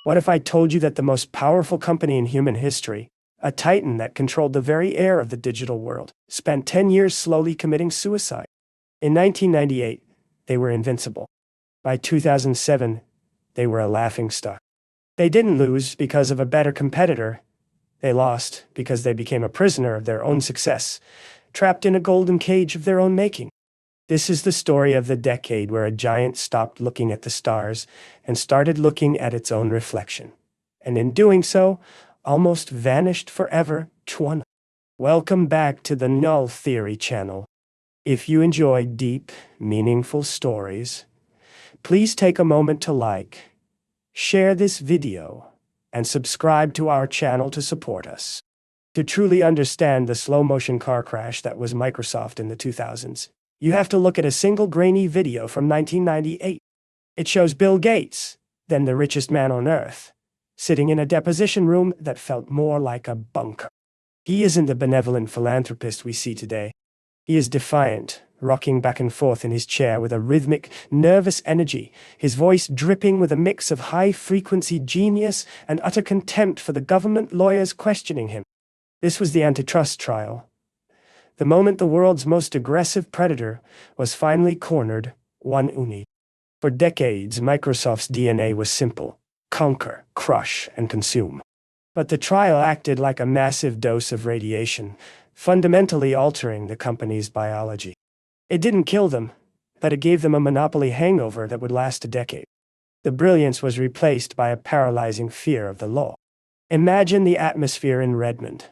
What if I told you that the most powerful company in human history, a titan that controlled the very air of the digital world, spent 10 years slowly committing suicide? In 1998, they were invincible. By 2007, they were a laughingstock. They didn't lose because of a better competitor. They lost because they became a prisoner of their own success, trapped in a golden cage of their own making. This is the story of the decade where a giant stopped looking at the stars and started looking at its own reflection, and in doing so, almost vanished forever. Welcome back to the Null Theory channel. If you enjoy deep, meaningful stories, please take a moment to like, share this video, and subscribe to our channel to support us. To truly understand the slow-motion car crash that was Microsoft in the 2000s, you have to look at a single grainy video from 1998. It shows Bill Gates, then the richest man on Earth, sitting in a deposition room that felt more like a bunker. He isn't the benevolent philanthropist we see today. He is defiant, rocking back and forth in his chair with a rhythmic, nervous energy, his voice dripping with a mix of high-frequency genius and utter contempt for the government lawyers questioning him. This was the antitrust trial. The moment the world's most aggressive predator was finally cornered, one uni. For decades, Microsoft's DNA was simple: conquer, crush, and consume. But the trial acted like a massive dose of radiation, fundamentally altering the company's biology. It didn't kill them, but it gave them a monopoly hangover that would last a decade. The brilliance was replaced by a paralyzing fear of the law. Imagine the atmosphere in Redmond.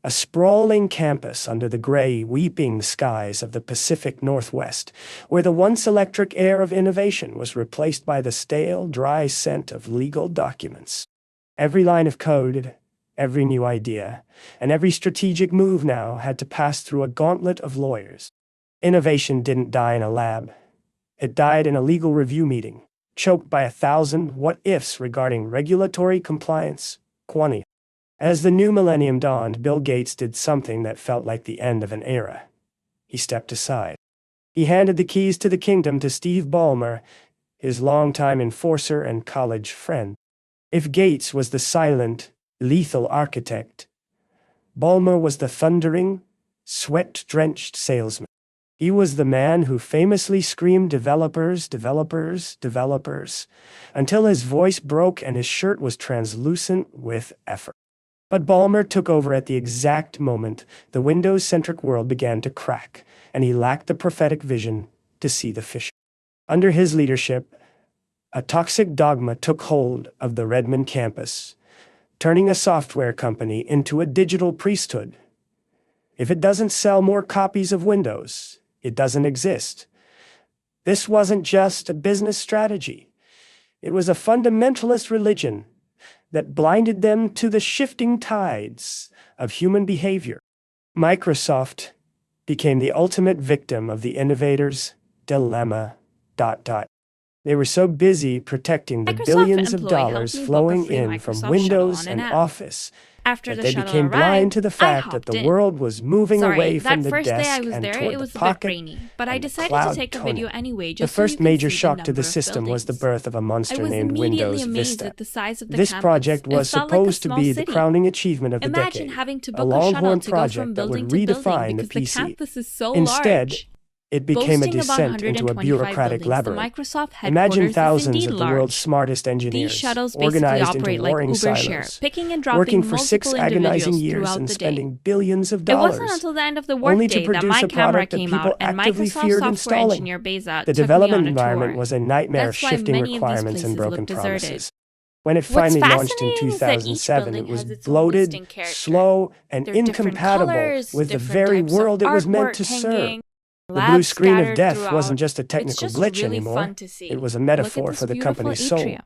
A sprawling campus under the gray, weeping skies of the Pacific Northwest, where the once electric air of innovation was replaced by the stale, dry scent of legal documents. Every line of code, every new idea, and every strategic move now had to pass through a gauntlet of lawyers. Innovation didn't die in a lab. It died in a legal review meeting, choked by 1,000 what-ifs regarding regulatory compliance, quantity. As the new millennium dawned, Bill Gates did something that felt like the end of an era. He stepped aside. He handed the keys to the kingdom to Steve Ballmer, his longtime enforcer and college friend. If Gates was the silent, lethal architect, Ballmer was the thundering, sweat-drenched salesman. He was the man who famously screamed developers, developers, developers, until his voice broke and his shirt was translucent with effort. But Ballmer took over at the exact moment the Windows-centric world began to crack, and he lacked the prophetic vision to see the fissure. Under his leadership, a toxic dogma took hold of the Redmond campus, turning a software company into a digital priesthood. If it doesn't sell more copies of Windows, it doesn't exist. This wasn't just a business strategy. It was a fundamentalist religion that blinded them to the shifting tides of human behavior. Microsoft became the ultimate victim of the innovators' dilemma. They were so busy protecting the billions of dollars flowing in from Windows and Office that they became blind to the fact that the world was moving away from the desk and toward the pocket but I decided to take a video anyway. The first major shock to the system was the birth of a monster named Windows Vista. This project was supposed to be the crowning achievement of the decade, a longhorn project that would redefine the PC. Instead, it became a descent into a bureaucratic labyrinth. Imagine thousands of the world's smartest engineers, organized into warring silos, working for 6 agonizing years and spending billions of dollars, only to produce a product that people actively feared installing. The development environment was a nightmare of shifting requirements and broken promises. When it finally launched in 2007, it was bloated, slow, and incompatible with the very world it was meant to serve. The blue screen of death wasn't just a technical glitch anymore. It was a metaphor for the company's soul.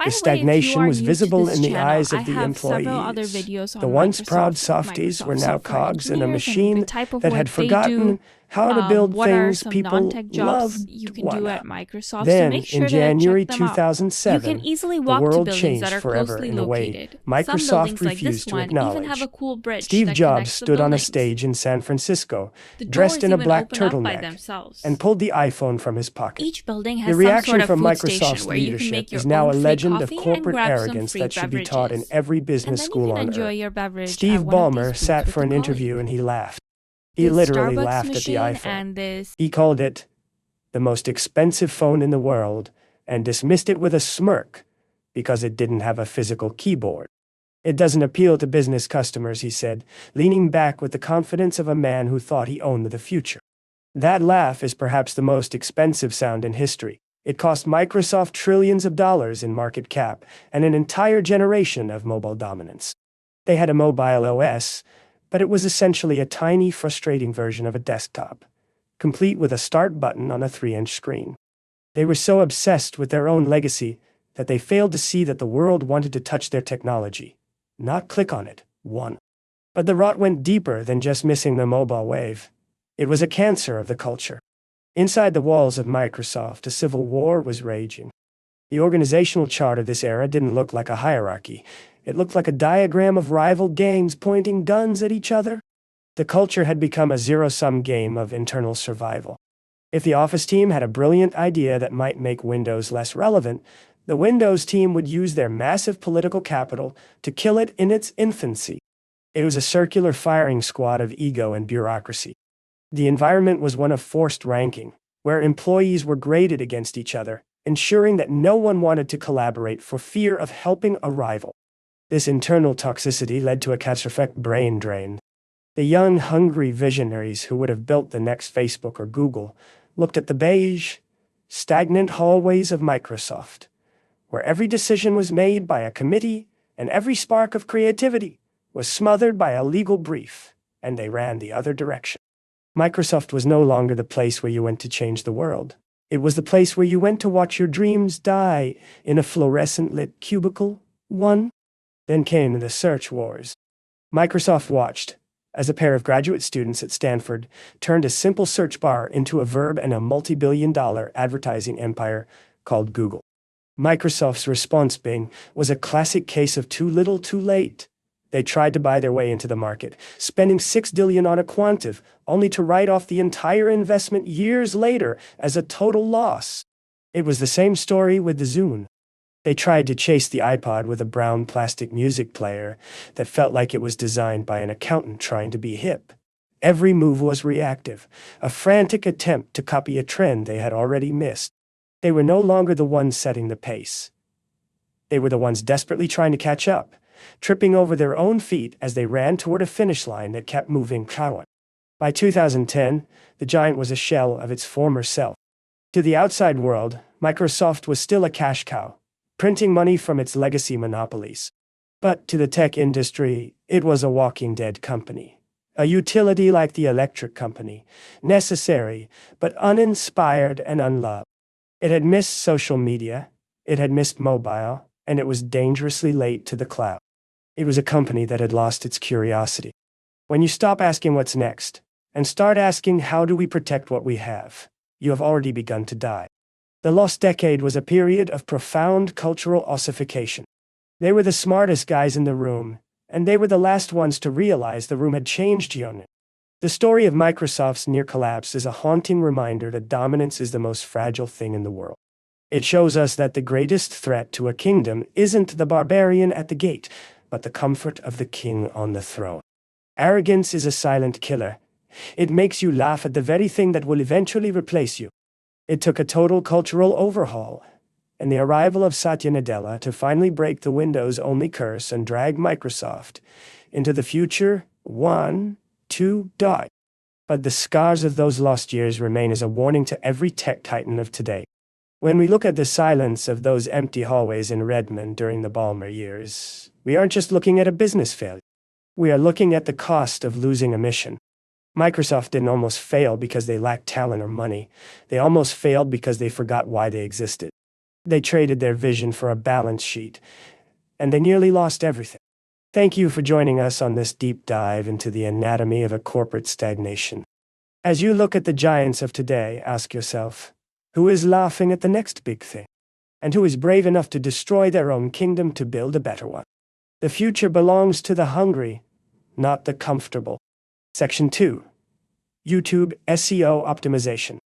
The stagnation was visible in the eyes of the employees. The once proud softies were now cogs in a machine that had forgotten how to build what are things some people non-tech jobs loved. you can do at Microsoft. So Then, make in sure to January check them out. You 2007, can easily the walk to world buildings that changed are forever closely in a way located. Some Microsoft buildings like this refused to one even have a acknowledge. cool bridge Steve that Jobs connects the stood on a buildings. stage in San Francisco, The dressed doors in a even black open up by turtleneck, themselves. and pulled the iPhone from his pocket. Each building The has some reaction sort of from food station Microsoft's where you can leadership make your is now own a free legend of coffee and corporate grab some arrogance free that should be taught in beverages. every And business then you school can on enjoy earth. your beverage Steve at one of these Ballmer booths sat with for a an interview colleague. and he laughed. He This literally Starbucks laughed at the machine iPhone. and this He called it the most expensive phone in the world and dismissed it with a smirk because it didn't have a physical keyboard. It doesn't appeal to business customers, he said, leaning back with the confidence of a man who thought he owned the future. That laugh is perhaps the most expensive sound in history. It cost Microsoft trillions of dollars in market cap and an entire generation of mobile dominance. They had a mobile OS, but it was essentially a tiny, frustrating version of a desktop, complete with a start button on a 3-inch screen. They were so obsessed with their own legacy that they failed to see that the world wanted to touch their technology, not click on it. But the rot went deeper than just missing the mobile wave. It was a cancer of the culture. Inside the walls of Microsoft, a civil war was raging. The organizational chart of this era didn't look like a hierarchy. It looked like a diagram of rival gangs pointing guns at each other. The culture had become a zero-sum game of internal survival. If the Office team had a brilliant idea that might make Windows less relevant, the Windows team would use their massive political capital to kill it in its infancy. It was a circular firing squad of ego and bureaucracy. The environment was one of forced ranking, where employees were graded against each other, ensuring that no one wanted to collaborate for fear of helping a rival. This internal toxicity led to a catastrophic brain drain. The young, hungry visionaries who would have built the next Facebook or Google looked at the beige, stagnant hallways of Microsoft, where every decision was made by a committee and every spark of creativity was smothered by a legal brief, and they ran the other direction. Microsoft was no longer the place where you went to change the world. It was the place where you went to watch your dreams die in a fluorescent-lit cubicle. Then came the search wars. Microsoft watched as a pair of graduate students at Stanford turned a simple search bar into a verb and a multi-billion-dollar advertising empire called Google. Microsoft's response, Bing, was a classic case of too little, too late. They tried to buy their way into the market, spending $6 billion on a quantive, only to write off the entire investment years later as a total loss. It was the same story with the Zune. They tried to chase the iPod with a brown plastic music player that felt like it was designed by an accountant trying to be hip. Every move was reactive, a frantic attempt to copy a trend they had already missed. They were no longer the ones setting the pace. They were the ones desperately trying to catch up, tripping over their own feet as they ran toward a finish line that kept moving forward. By 2010, the giant was a shell of its former self. To the outside world, Microsoft was still a cash cow, printing money from its legacy monopolies. But to the tech industry, it was a walking dead company. A utility like the electric company, necessary but uninspired and unloved. It had missed social media, it had missed mobile, and it was dangerously late to the cloud. It was a company that had lost its curiosity. When you stop asking what's next, and start asking how do we protect what we have, you have already begun to die. The lost decade was a period of profound cultural ossification. They were the smartest guys in the room, and they were the last ones to realize the room had changed. The story of Microsoft's near collapse is a haunting reminder that dominance is the most fragile thing in the world. It shows us that the greatest threat to a kingdom isn't the barbarian at the gate, but the comfort of the king on the throne. Arrogance is a silent killer. It makes you laugh at the very thing that will eventually replace you. It took a total cultural overhaul, and the arrival of Satya Nadella to finally break the Windows-only curse and drag Microsoft into the future. But the scars of those lost years remain as a warning to every tech titan of today. When we look at the silence of those empty hallways in Redmond during the Ballmer years, we aren't just looking at a business failure. We are looking at the cost of losing a mission. Microsoft didn't almost fail because they lacked talent or money. They almost failed because they forgot why they existed. They traded their vision for a balance sheet, and they nearly lost everything. Thank you for joining us on this deep dive into the anatomy of a corporate stagnation. As you look at the giants of today, ask yourself, who is laughing at the next big thing? And who is brave enough to destroy their own kingdom to build a better one? The future belongs to the hungry, not the comfortable. Section 2. YouTube SEO Optimization.